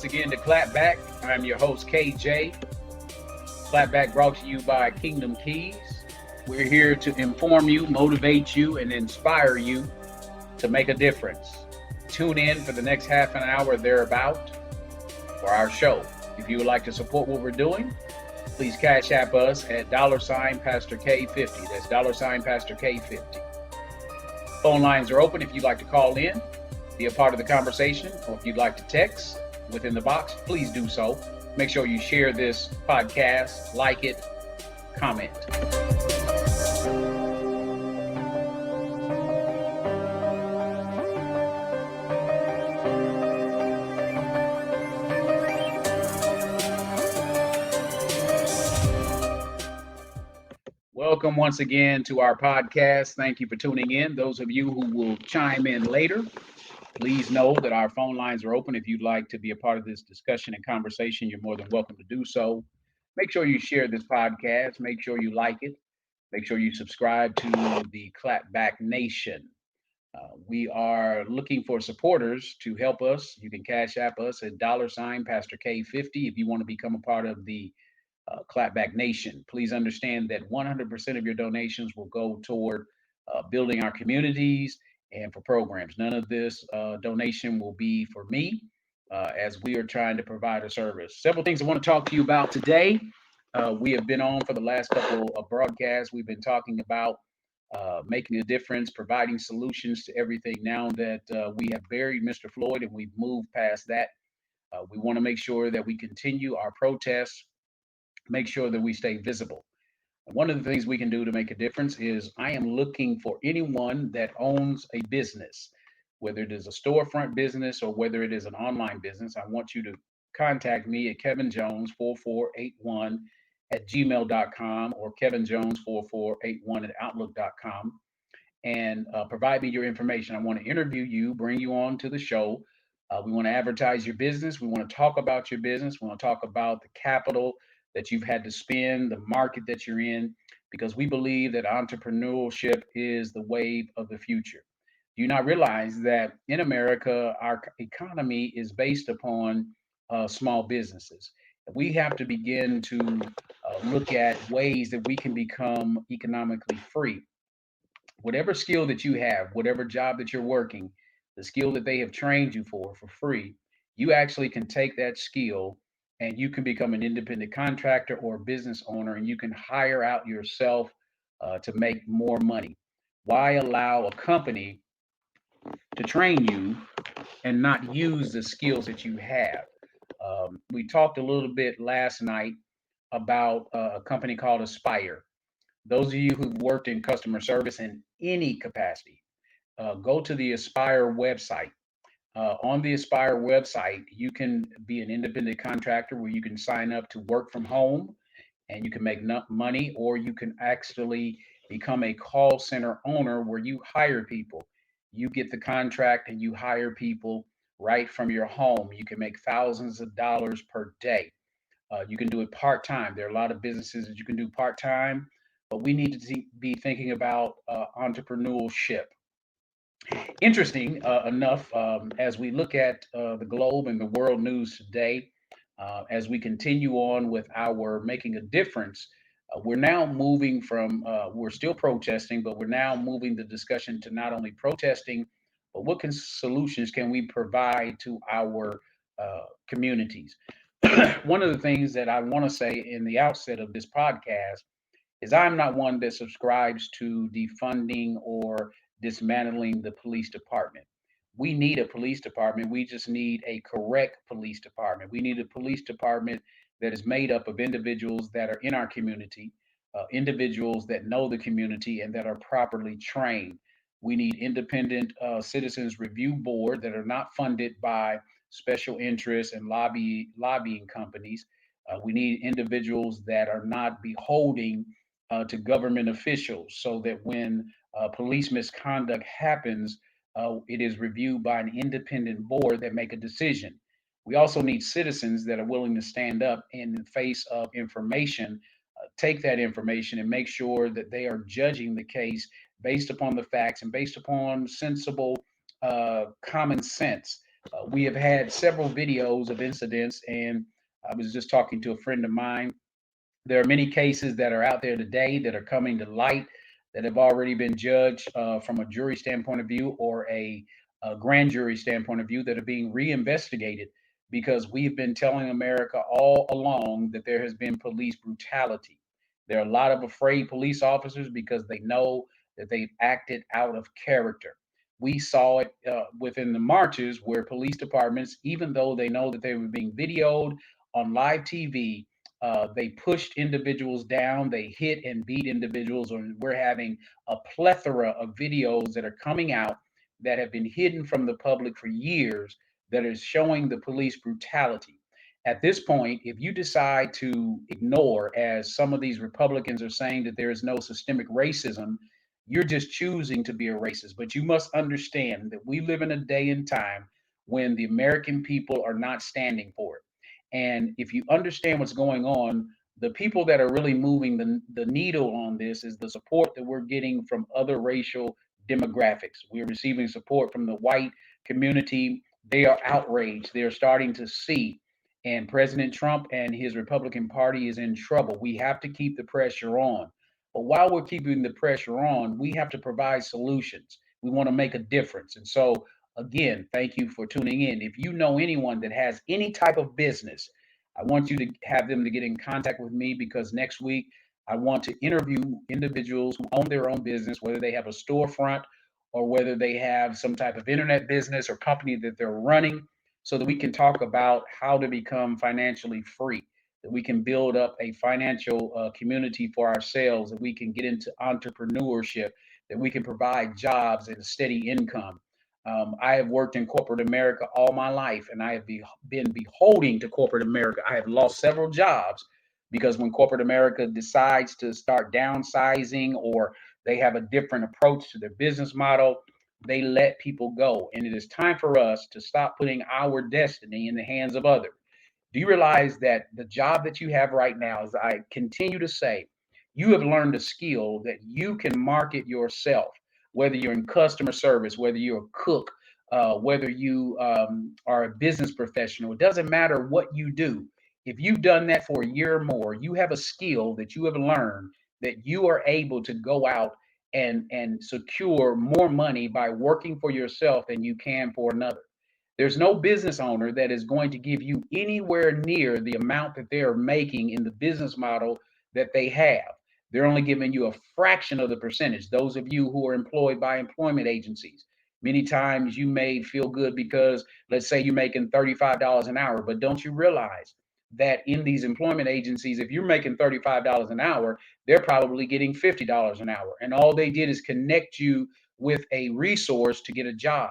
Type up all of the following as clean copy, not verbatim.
again to Clapback. I'm your host, KJ. Clapback brought to you by Kingdom Keys. We're here to inform you, motivate you, and inspire you to make a difference. Tune in for the next half an hour thereabout for our show. If you would like to support what we're doing, please cash app us at $Pastor K50. That's $Pastor K50. Phone lines are open if you'd like to call in, be a part of the conversation, or if you'd like to text within the box, please do so. Make sure you share this podcast, like it, comment. Welcome once again to our podcast. Thank you for tuning in. Those of you who will chime in later, please know that our phone lines are open. If you'd like to be a part of this discussion and conversation, you're more than welcome to do so. Make sure you share this podcast. Make sure you like it. Make sure you subscribe to the Clapback Nation. We are looking for supporters to help us. You can cash app us at Pastor K50 if you want to become a part of the Clapback Nation. Please understand that 100% of your donations will go toward building our communities and for programs. None of this donation will be for me as we are trying to provide a service. Several things I want to talk to you about today. We have been on for the last couple of broadcasts. We've been talking about making a difference, providing solutions to everything. Now that we have buried Mr. Floyd and we've moved past that, we want to make sure that we continue our protests, make sure that we stay visible. One of the things we can do to make a difference is I am looking for anyone that owns a business, whether it is a storefront business or whether it is an online business. I want you to contact me at kevinjones4481 at gmail.com or kevinjones4481 at outlook.com and provide me your information. I want to interview you, bring you on to the show. We want to advertise your business. We want to talk about your business. We want to talk about the capital that you've had to spend, the market that you're in, because we believe that entrepreneurship is the wave of the future. Do you not realize that in America, our economy is based upon small businesses? We have to begin to look at ways that we can become economically free. Whatever skill that you have, whatever job that you're working, the skill that they have trained you for free, you actually can take that skill and you can become an independent contractor or business owner and you can hire out yourself to make more money. Why allow a company to train you and not use the skills that you have? We talked a little bit last night about a company called Aspire. Those of you who've worked in customer service in any capacity, go to the Aspire website. On the Aspire website, you can be an independent contractor where you can sign up to work from home and you can make money, or you can actually become a call center owner where you hire people. You get the contract and you hire people right from your home. You can make thousands of dollars per day. You can do it part time. There are a lot of businesses that you can do part time, but we need to be thinking about entrepreneurship. Interesting enough, as we look at the globe and the world news today, as we continue on with our making a difference, we're now moving from, we're still protesting, but we're now moving the discussion to not only protesting, but what solutions can we provide to our communities? One of the things that I want to say in the outset of this podcast is I'm not one that subscribes to defunding or dismantling the police department. We need a police department. We just need a correct police department. We need a police department that is made up of individuals that are in our community, individuals that know the community and that are properly trained. We need independent citizens review board that are not funded by special interests and lobbying companies. We need individuals that are not beholding to government officials so that when police misconduct happens, it is reviewed by an independent board that make a decision. We also need citizens that are willing to stand up in the face of information, take that information and make sure that they are judging the case based upon the facts and based upon sensible common sense. We have had several videos of incidents, and I was just talking to a friend of mine. There are many cases that are out there today that are coming to light that have already been judged from a jury standpoint of view or a grand jury standpoint of view that are being reinvestigated because we've been telling America all along that there has been police brutality. There are a lot of afraid police officers because they know that they've acted out of character. We saw it within the marches where police departments, even though they know that they were being videoed on live TV, they pushed individuals down, they hit and beat individuals, and we're having a plethora of videos that are coming out that have been hidden from the public for years that is showing the police brutality. At this point, if you decide to ignore, as some of these Republicans are saying, that there is no systemic racism, you're just choosing to be a racist. But you must understand that we live in a day and time when the American people are not standing for it. And if you understand what's going on, the people that are really moving the needle on this is the support that we're getting from other racial demographics. We're receiving support from the white community. They are outraged. They're starting to see. And President Trump and his Republican Party is in trouble. We have to keep the pressure on. But while we're keeping the pressure on, we have to provide solutions. We want to make a difference. And so, again, thank you for tuning in. If you know anyone that has any type of business, I want you to have them to get in contact with me because next week I want to interview individuals who own their own business, whether they have a storefront or whether they have some type of internet business or company that they're running, so that we can talk about how to become financially free, that we can build up a financial community for ourselves, that we can get into entrepreneurship, that we can provide jobs and a steady income. I have worked in corporate America all my life, and I have been beholding to corporate America. I have lost several jobs because when corporate America decides to start downsizing or they have a different approach to their business model, they let people go. And it is time for us to stop putting our destiny in the hands of others. Do you realize that the job that you have right now, as I continue to say, you have learned a skill that you can market yourself, whether you're in customer service, whether you're a cook, whether you are a business professional. It doesn't matter what you do. If you've done that for a year or more, you have a skill that you have learned that you are able to go out and secure more money by working for yourself than you can for another. There's no business owner that is going to give you anywhere near the amount that they are making in the business model that they have. They're only giving you a fraction of the percentage. Those of you who are employed by employment agencies, many times you may feel good because, let's say, you're making $35 an hour, but don't you realize that in these employment agencies, if you're making $35 an hour, they're probably getting $50 an hour. And all they did is connect you with a resource to get a job.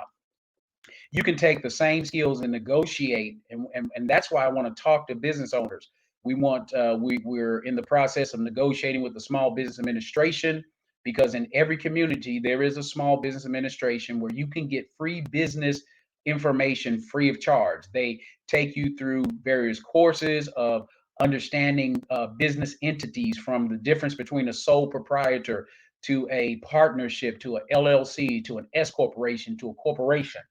You can take the same skills and negotiate, and that's why I want to talk to business owners. We're in the process of negotiating with the Small Business Administration, because in every community there is a small business administration where you can get free business information free of charge. They take you through various courses of understanding business entities, from the difference between a sole proprietor to a partnership to a LLC to an S corporation to a corporation.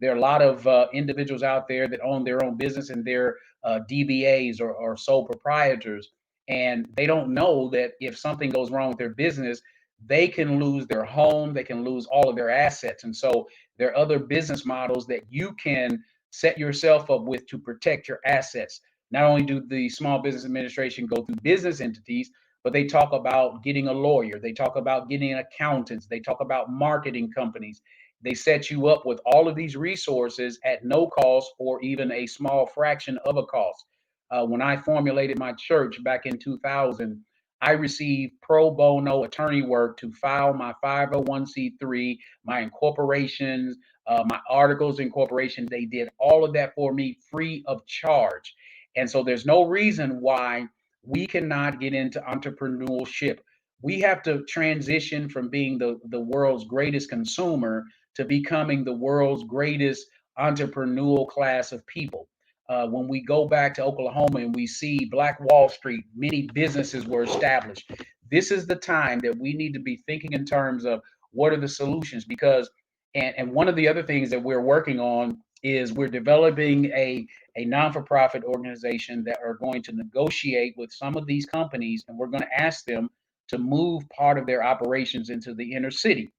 There are a lot of individuals out there that own their own business and they're DBAs or sole proprietors, and they don't know that if something goes wrong with their business, they can lose their home, they can lose all of their assets. And so there are other business models that you can set yourself up with to protect your assets. Not only do the Small Business Administration go through business entities, but they talk about getting a lawyer, they talk about getting accountants, they talk about marketing companies. They set you up with all of these resources at no cost or even a small fraction of a cost. When I formulated my church back in 2000, I received pro bono attorney work to file my 501c3, my incorporations, my articles of incorporation. They did all of that for me free of charge. And so there's no reason why we cannot get into entrepreneurship. We have to transition from being the world's greatest consumer to becoming the world's greatest entrepreneurial class of people. When we go back to Oklahoma and we see Black Wall Street, many businesses were established. This is the time that we need to be thinking in terms of what are the solutions, because and one of the other things that we're working on is we're developing a non-for-profit organization that are going to negotiate with some of these companies, and we're going to ask them to move part of their operations into the inner city.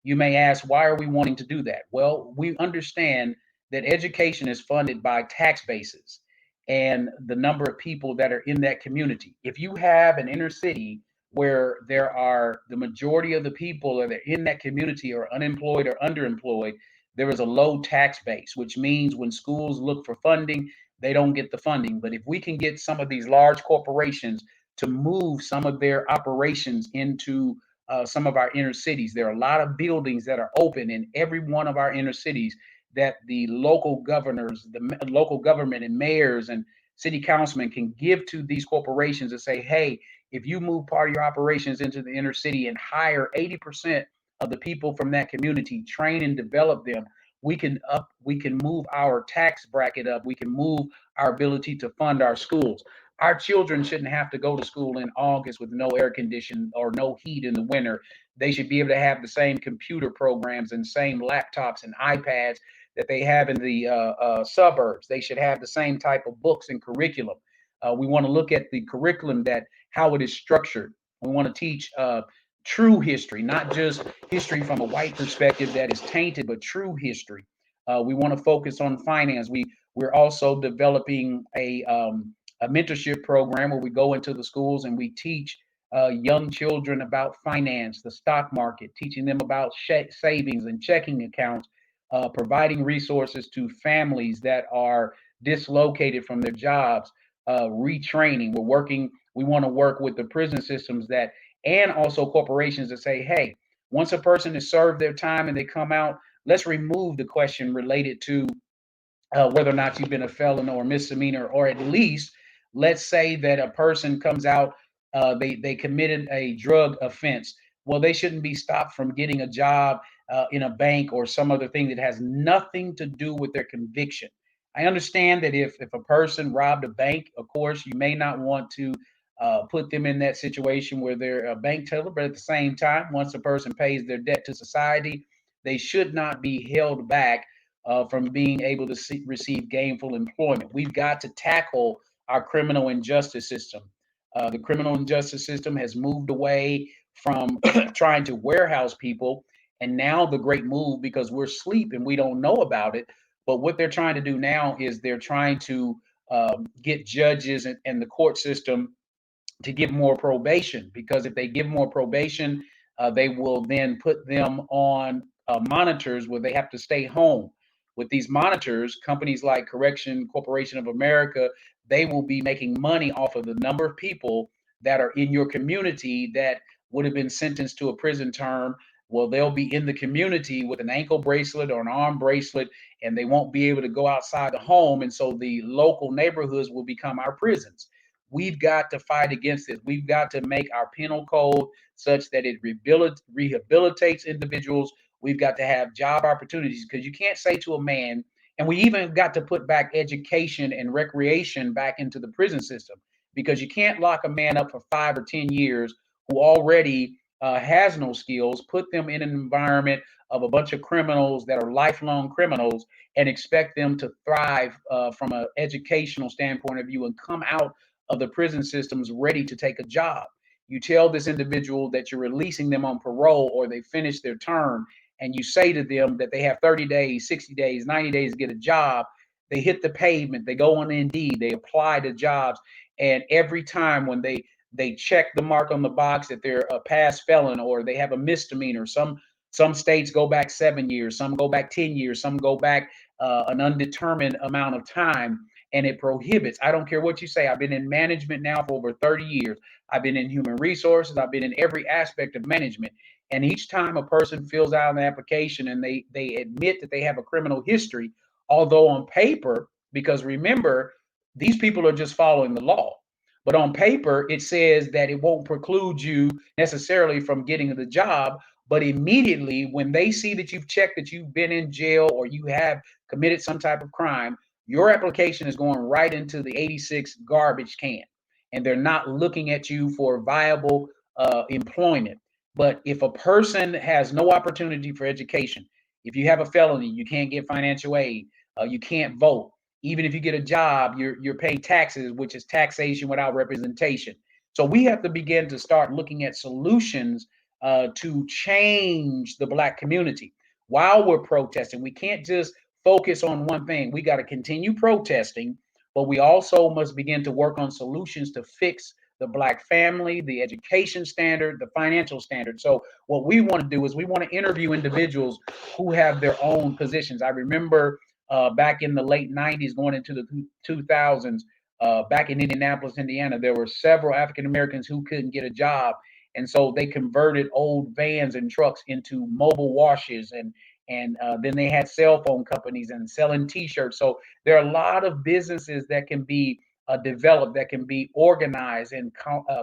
You may ask, why are we wanting to do that? Well, we understand that education is funded by tax bases and the number of people that are in that community. If you have an inner city where there are the majority of the people that are in that community are unemployed or underemployed, there is a low tax base, which means when schools look for funding, they don't get the funding. But if we can get some of these large corporations to move some of their operations into some of our inner cities, there are a lot of buildings that are open in every one of our inner cities that the local governors, the local government and mayors and city councilmen can give to these corporations and say, hey, if you move part of your operations into the inner city and hire 80% of the people from that community, train and develop them, we can move our tax bracket up. We can move our ability to fund our schools. Our children shouldn't have to go to school in August with no air conditioning or no heat in the winter. They should be able to have the same computer programs and same laptops and iPads that they have in the suburbs. They should have the same type of books and curriculum. We want to look at the curriculum, that how it is structured. We want to teach true history, not just history from a white perspective that is tainted, but true history. We want to focus on finance. We're also developing a mentorship program where we go into the schools and we teach young children about finance, the stock market, teaching them about savings and checking accounts, providing resources to families that are dislocated from their jobs, retraining. We want to work with the prison systems that, and also corporations that say, hey, once a person has served their time and they come out, let's remove the question related to whether or not you've been a felon or a misdemeanor, or at least let's say that a person comes out, they committed a drug offense. Well, they shouldn't be stopped from getting a job in a bank or some other thing that has nothing to do with their conviction. I understand that if a person robbed a bank, of course, you may not want to put them in that situation where they're a bank teller, but at the same time, once a person pays their debt to society, they should not be held back from being able to receive gainful employment. We've got to tackle our criminal injustice system. The criminal injustice system has moved away from trying to warehouse people, and now the great move, because we're asleep and we don't know about it, but what they're trying to do now is they're trying to get judges and the court system to give more probation, because if they give more probation, they will then put them on monitors where they have to stay home. With these monitors, companies like Correction Corporation of America, they will be making money off of the number of people that are in your community that would have been sentenced to a prison term. Well, they'll be in the community with an ankle bracelet or an arm bracelet, and they won't be able to go outside the home. And so the local neighborhoods will become our prisons. We've got to fight against this. We've got to make our penal code such that it rehabilitates individuals. We've got to have job opportunities, because you can't say to a man, and we even got to put back education and recreation back into the prison system, because you can't lock a man up for 5 or 10 years who already has no skills, put them in an environment of a bunch of criminals that are lifelong criminals, and expect them to thrive from an educational standpoint of view and come out of the prison systems ready to take a job. You tell this individual that you're releasing them on parole or they finish their term, and you say to them that they have 30 days, 60 days, 90 days to get a job. They hit the pavement, they go on Indeed, they apply to jobs, and every time when they check the mark on the box that they're a past felon or they have a misdemeanor, some states go back 7 years, some go back 10 years, some go back an undetermined amount of time, and it prohibits. I don't care what you say. I've been in management now for over 30 years. I've been in human resources. I've been in every aspect of management. And each time a person fills out an application and they admit that they have a criminal history, although on paper, because remember, these people are just following the law. But on paper, it says that it won't preclude you necessarily from getting the job. But immediately, when they see that you've checked that you've been in jail or you have committed some type of crime, your application is going right into the 86 garbage can, and they're not looking at you for viable employment. But if a person has no opportunity for education, if you have a felony, you can't get financial aid. You can't vote. Even if you get a job, you're paying taxes, which is taxation without representation. So we have to begin to start looking at solutions to change the Black community while we're protesting. We can't just focus on one thing. We got to continue protesting, but we also must begin to work on solutions to fix the Black family, the education standard, the financial standard. So what we want to do is we want to interview individuals who have their own positions. I remember back in the late 90s, going into the 2000s, back in Indianapolis, Indiana, there were several African Americans who couldn't get a job. And so they converted old vans and trucks into mobile washes, and then they had cell phone companies and selling T-shirts. So there are a lot of businesses that can be developed, that can be organized, and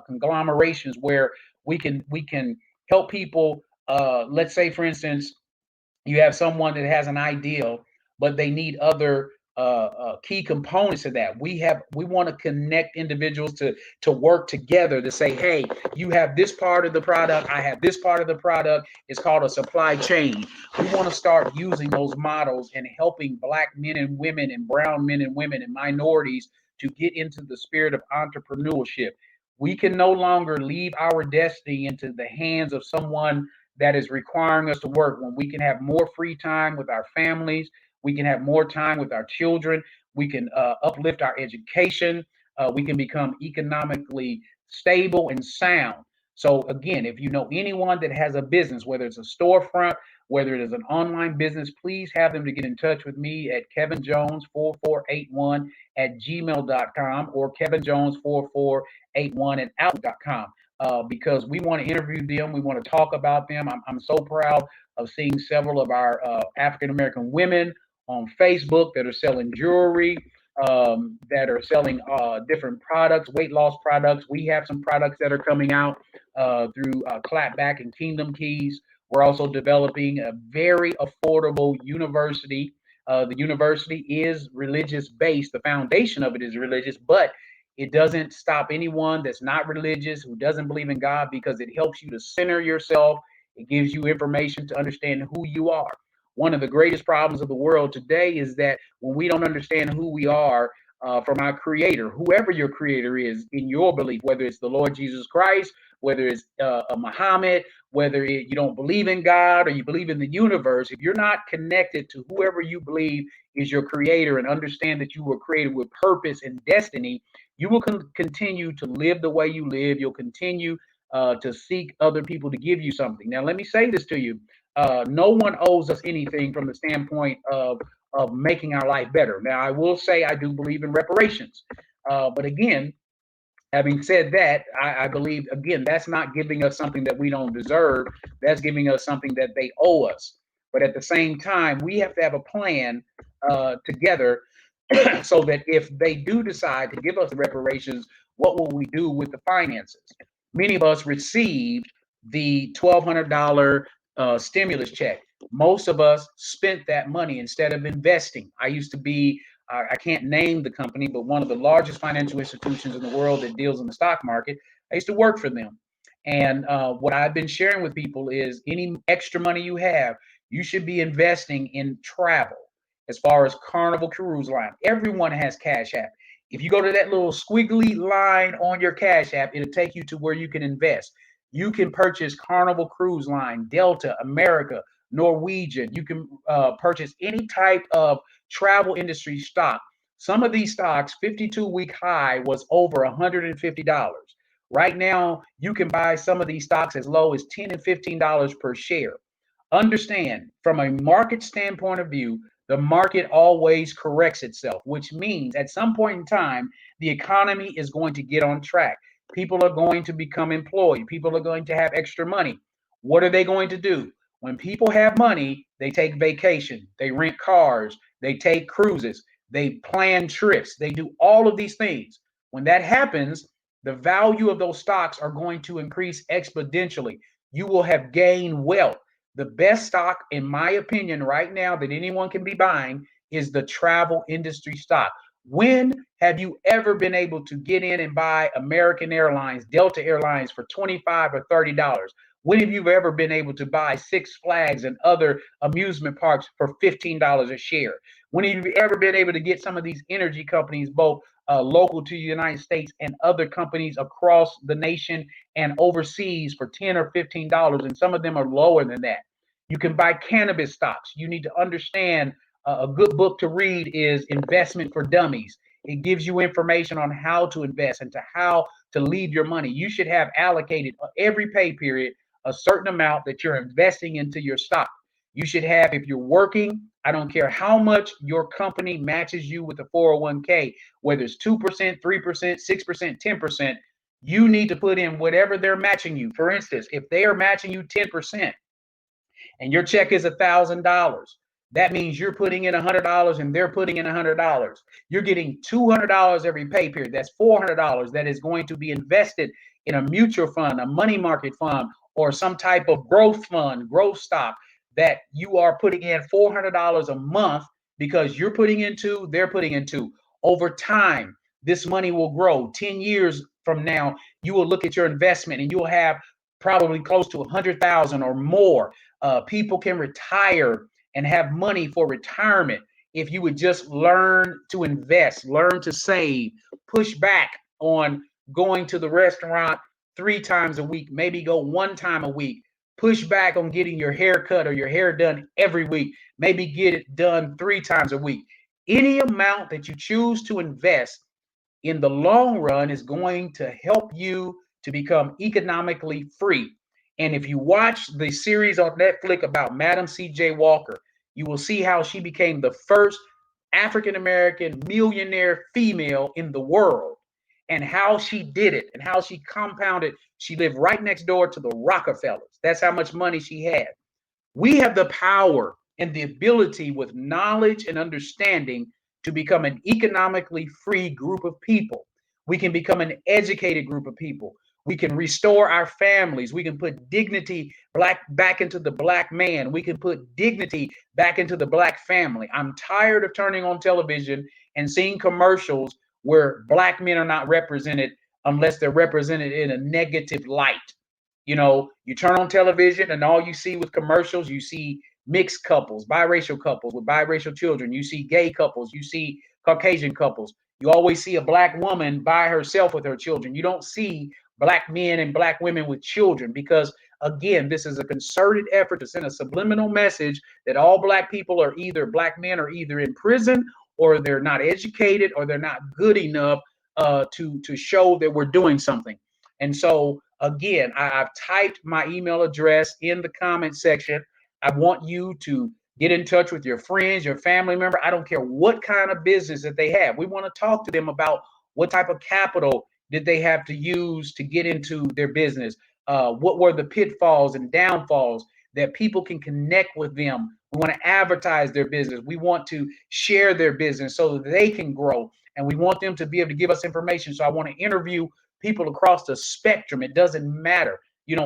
conglomerations where we can help people. Let's say, for instance, you have someone that has an ideal, but they need other key components to that. We want to connect individuals to work together to say, hey, you have this part of the product, I have this part of the product. It's called a supply chain. We want to start using those models and helping Black men and women and brown men and women and minorities to get into the spirit of entrepreneurship. We can no longer leave our destiny into the hands of someone that is requiring us to work, when we can have more free time with our families, we can have more time with our children, we can uplift our education, we can become economically stable and sound. So again, if you know anyone that has a business, whether it's a storefront, whether it is an online business, please have them to get in touch with me at kevinjones4481 at gmail.com or kevinjones4481 at outlook.com, because we want to interview them. We want to talk about them. I'm so proud of seeing several of our African American women on Facebook that are selling jewelry, that are selling different products, weight loss products. We have some products that are coming out through Clapback and Kingdom Keys. We're also developing a very affordable university. The university is religious based. The foundation of it is religious, but it doesn't stop anyone that's not religious, who doesn't believe in God, because it helps you to center yourself. It gives you information to understand who you are. One of the greatest problems of the world today is that when we don't understand who we are from our creator, whoever your creator is in your belief, whether it's the Lord Jesus Christ, whether it's a Muhammad, you don't believe in God or you believe in the universe, if you're not connected to whoever you believe is your creator and understand that you were created with purpose and destiny, you will continue to live the way you live. You'll continue to seek other people to give you something. Now, let me say this to you. No one owes us anything from the standpoint of making our life better. Now, I will say I do believe in reparations. But again, having said that, I believe, again, that's not giving us something that we don't deserve. That's giving us something that they owe us. But at the same time, we have to have a plan together so that if they do decide to give us the reparations, what will we do with the finances? Many of us received the $1,200 stimulus check. Most of us spent that money instead of investing. I used to be, I can't name the company, but one of the largest financial institutions in the world that deals in the stock market. I used to work for them. And what I've been sharing with people is any extra money you have, you should be investing in travel. As far as Carnival Cruise Line, everyone has Cash App. If you go to that little squiggly line on your Cash App, it'll take you to where you can invest. You can purchase Carnival Cruise Line, Delta, America, Norwegian. You can purchase any type of travel industry stock. Some of these stocks, 52-week high was over $150. Right now, you can buy some of these stocks as low as $10 and $15 per share. Understand, from a market standpoint of view, the market always corrects itself, which means at some point in time, the economy is going to get on track. People are going to become employed. People are going to have extra money. What are they going to do? When people have money, they take vacation, they rent cars, they take cruises, they plan trips, they do all of these things. When that happens, the value of those stocks are going to increase exponentially. You will have gained wealth. The best stock, in my opinion, right now that anyone can be buying is the travel industry stock. When have you ever been able to get in and buy American Airlines, Delta Airlines for $25 or $30? When have you ever been able to buy Six Flags and other amusement parks for $15 a share? When have you ever been able to get some of these energy companies, both local to the United States and other companies across the nation and overseas, for $10 or $15? And some of them are lower than that. You can buy cannabis stocks. You need to understand a good book to read is Investment for Dummies. It gives you information on how to invest and to how to leave your money. You should have allocated every pay period a certain amount that you're investing into your stock. You should have, if you're working, I don't care how much your company matches you with a 401k, whether it's 2%, 3%, 6%, 10%, you need to put in whatever they're matching you. For instance, if they are matching you 10% and your check is $1,000, that means you're putting in $100 and they're putting in $100. You're getting $200 every pay period. That's $400 that is going to be invested in a mutual fund, a money market fund, or some type of growth fund, growth stock, that you are putting in $400 a month because you're putting into, they're putting into. Over time, this money will grow. 10 years from now, you will look at your investment and you'll have probably close to 100,000 or more. People can retire and have money for retirement if you would just learn to invest, learn to save, push back on going to the restaurant 3 times a week, maybe go 1 time a week, push back on getting your hair cut or your hair done every week, maybe get it done 3 times a week. Any amount that you choose to invest in the long run is going to help you to become economically free. And if you watch the series on Netflix about Madam C.J. Walker, you will see how she became the first African American millionaire female in the world, and how she did it and how she compounded. She lived right next door to the Rockefellers. That's how much money she had. We have the power and the ability, with knowledge and understanding, to become an economically free group of people. We can become an educated group of people. We can restore our families. We can put dignity back into the black man. We can put dignity back into the black family. I'm tired of turning on television and seeing commercials where black men are not represented unless they're represented in a negative light. You turn on television and all you see with commercials, you see mixed couples, biracial couples with biracial children. You see gay couples. You see Caucasian couples. You always see a black woman by herself with her children. You don't see black men and black women with children because, again, this is a concerted effort to send a subliminal message that all black people are either, black men are either in prison, or they're not educated, or they're not good enough to show that we're doing something. And so, again, I've typed my email address in the comment section. I want you to get in touch with your friends, your family member. I don't care what kind of business that they have. We want to talk to them about what type of capital did they have to use to get into their business. What were the pitfalls and downfalls that people can connect with them? We want to advertise their business. We want to share their business so that they can grow. And we want them to be able to give us information. So I want to interview people across the spectrum. It doesn't matter.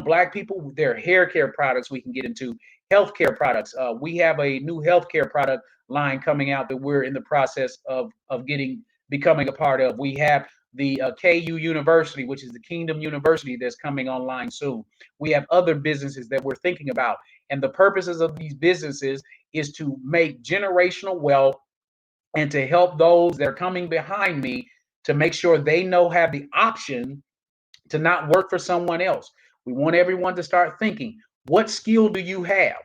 Black people, their hair care products we can get into, healthcare products. We have a new healthcare product line coming out that we're in the process of becoming a part of. We have the KU University, which is the Kingdom University, that's coming online soon. We have other businesses that we're thinking about. And the purposes of these businesses is to make generational wealth and to help those that are coming behind me to make sure they have the option to not work for someone else. We want everyone to start thinking, what skill do you have?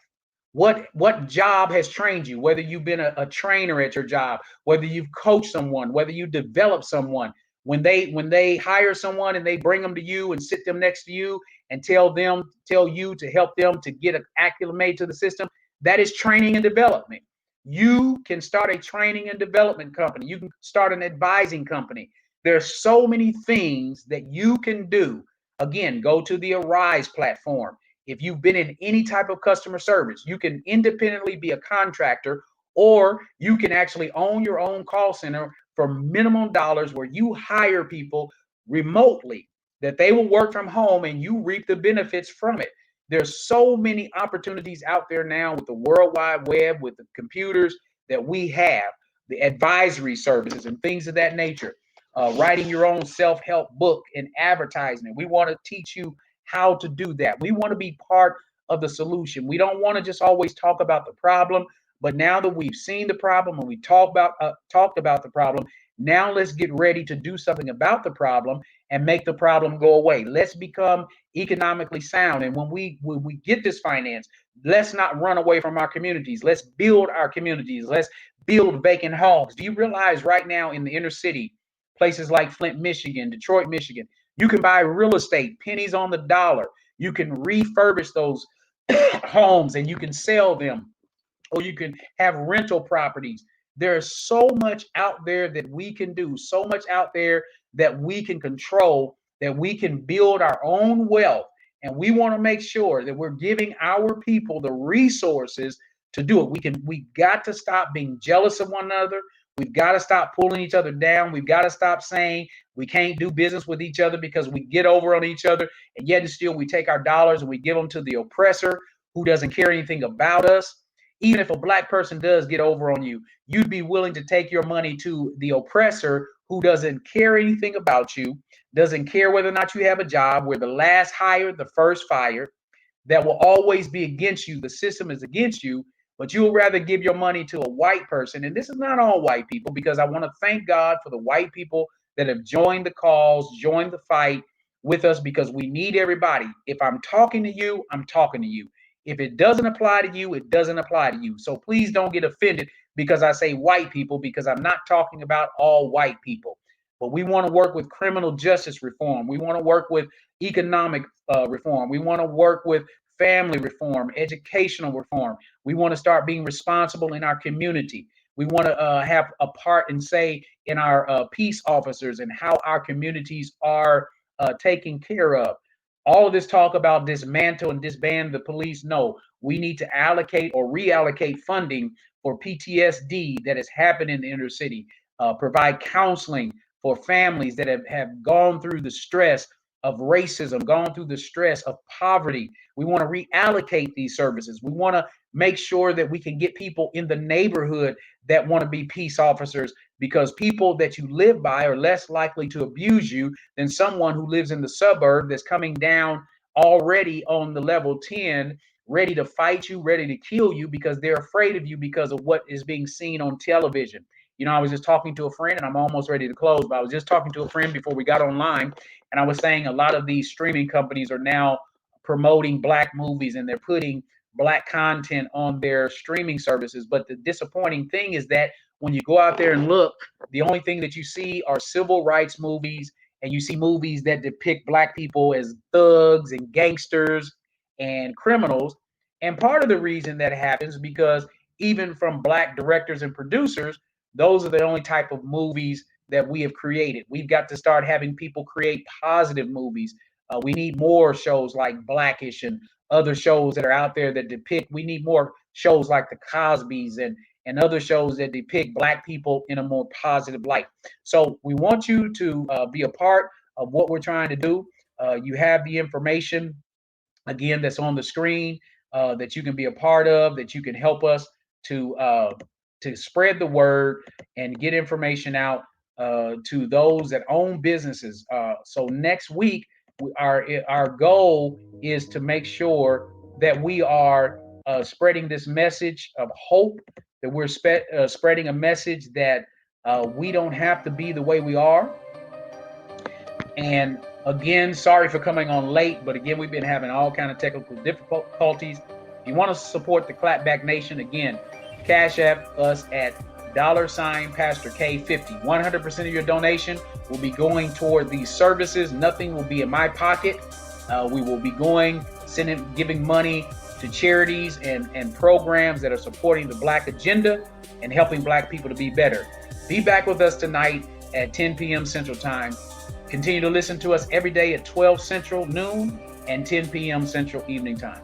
What job has trained you? Whether you've been a trainer at your job, whether you've coached someone, whether you develop someone. When they hire someone and they bring them to you and sit them next to you and tell you to help them to get acclimated to the system, that is training and development. You can start a training and development company. You can start an advising company. There's so many things that you can do. Again, go to the Arise platform. If you've been in any type of customer service, you can independently be a contractor, or you can actually own your own call center for minimum dollars, where you hire people remotely that they will work from home and you reap the benefits from it. There's so many opportunities out there now with the World Wide Web, with the computers that we have, the advisory services and things of that nature. Writing your own self-help book and advertising it. We want to teach you how to do that. We want to be part of the solution. We don't want to just always talk about the problem, but now that we've seen the problem and we talked about the problem, now let's get ready to do something about the problem and make the problem go away. Let's become economically sound. And when we get this finance, let's not run away from our communities. Let's build our communities. Let's build vacant homes. Do you realize right now in the inner city, places like Flint, Michigan, Detroit, Michigan, you can buy real estate, pennies on the dollar. You can refurbish those homes and you can sell them, or you can have rental properties. There's so much out there that we can do, so much out there that we can control, that we can build our own wealth. And we want to make sure that we're giving our people the resources to do it. We got to stop being jealous of one another. We've got to stop pulling each other down. We've got to stop saying we can't do business with each other because we get over on each other. And yet and still we take our dollars and we give them to the oppressor who doesn't care anything about us. Even if a black person does get over on you, you'd be willing to take your money to the oppressor who doesn't care anything about you, doesn't care whether or not you have a job. We're the last hired, the first fired. That will always be against you. The system is against you, but you'll rather give your money to a white person. And this is not all white people, because I want to thank God for the white people that have joined the cause, joined the fight with us, because we need everybody. If I'm talking to you, I'm talking to you. If it doesn't apply to you, it doesn't apply to you. So please don't get offended because I say white people, because I'm not talking about all white people. But we want to work with criminal justice reform. We want to work with economic reform. We want to work with family reform, educational reform. We want to start being responsible in our community. We want to have a part and say in our peace officers and how our communities are taken care of. All of this talk about dismantle and disband the police, no, we need to allocate or reallocate funding for PTSD that has happened in the inner city, provide counseling for families that have gone through the stress of racism, gone through the stress of poverty. We want to reallocate these services. We want to make sure that we can get people in the neighborhood that want to be peace officers, because people that you live by are less likely to abuse you than someone who lives in the suburb that's coming down already on the level 10, ready to fight you, ready to kill you, because they're afraid of you because of what is being seen on television. You know, I was just talking to a friend, and I'm almost ready to close, but I was just talking to a friend before we got online, and I was saying a lot of these streaming companies are now promoting black movies and they're putting black content on their streaming services. But the disappointing thing is that when you go out there and look, the only thing that you see are civil rights movies, and you see movies that depict black people as thugs and gangsters and criminals. And part of the reason that happens is because even from black directors and producers, those are the only type of movies that we have created. We've got to start having people create positive movies. We need more shows like Blackish and other shows that are out there that depict. We need more shows like the Cosbys and other shows that depict black people in a more positive light. So we want you to be a part of what we're trying to do. You have the information, again, that's on the screen, that you can be a part of, that you can help us to spread the word and get information out to those that own businesses. So next week, our goal is to make sure that we are spreading this message of hope, that we're spreading a message that we don't have to be the way we are. And again, sorry for coming on late, but again, we've been having all kind of technical difficulties. If you want to support the Clapback Nation, again, Cash App us at $Pastor K50. 100% of your donation will be going toward these services. Nothing will be in my pocket. We will be giving money to charities and programs that are supporting the Black agenda and helping Black people to be better. Be back with us tonight at 10 p.m. Central Time. Continue to listen to us every day at 12 Central noon and 10 p.m. Central evening time.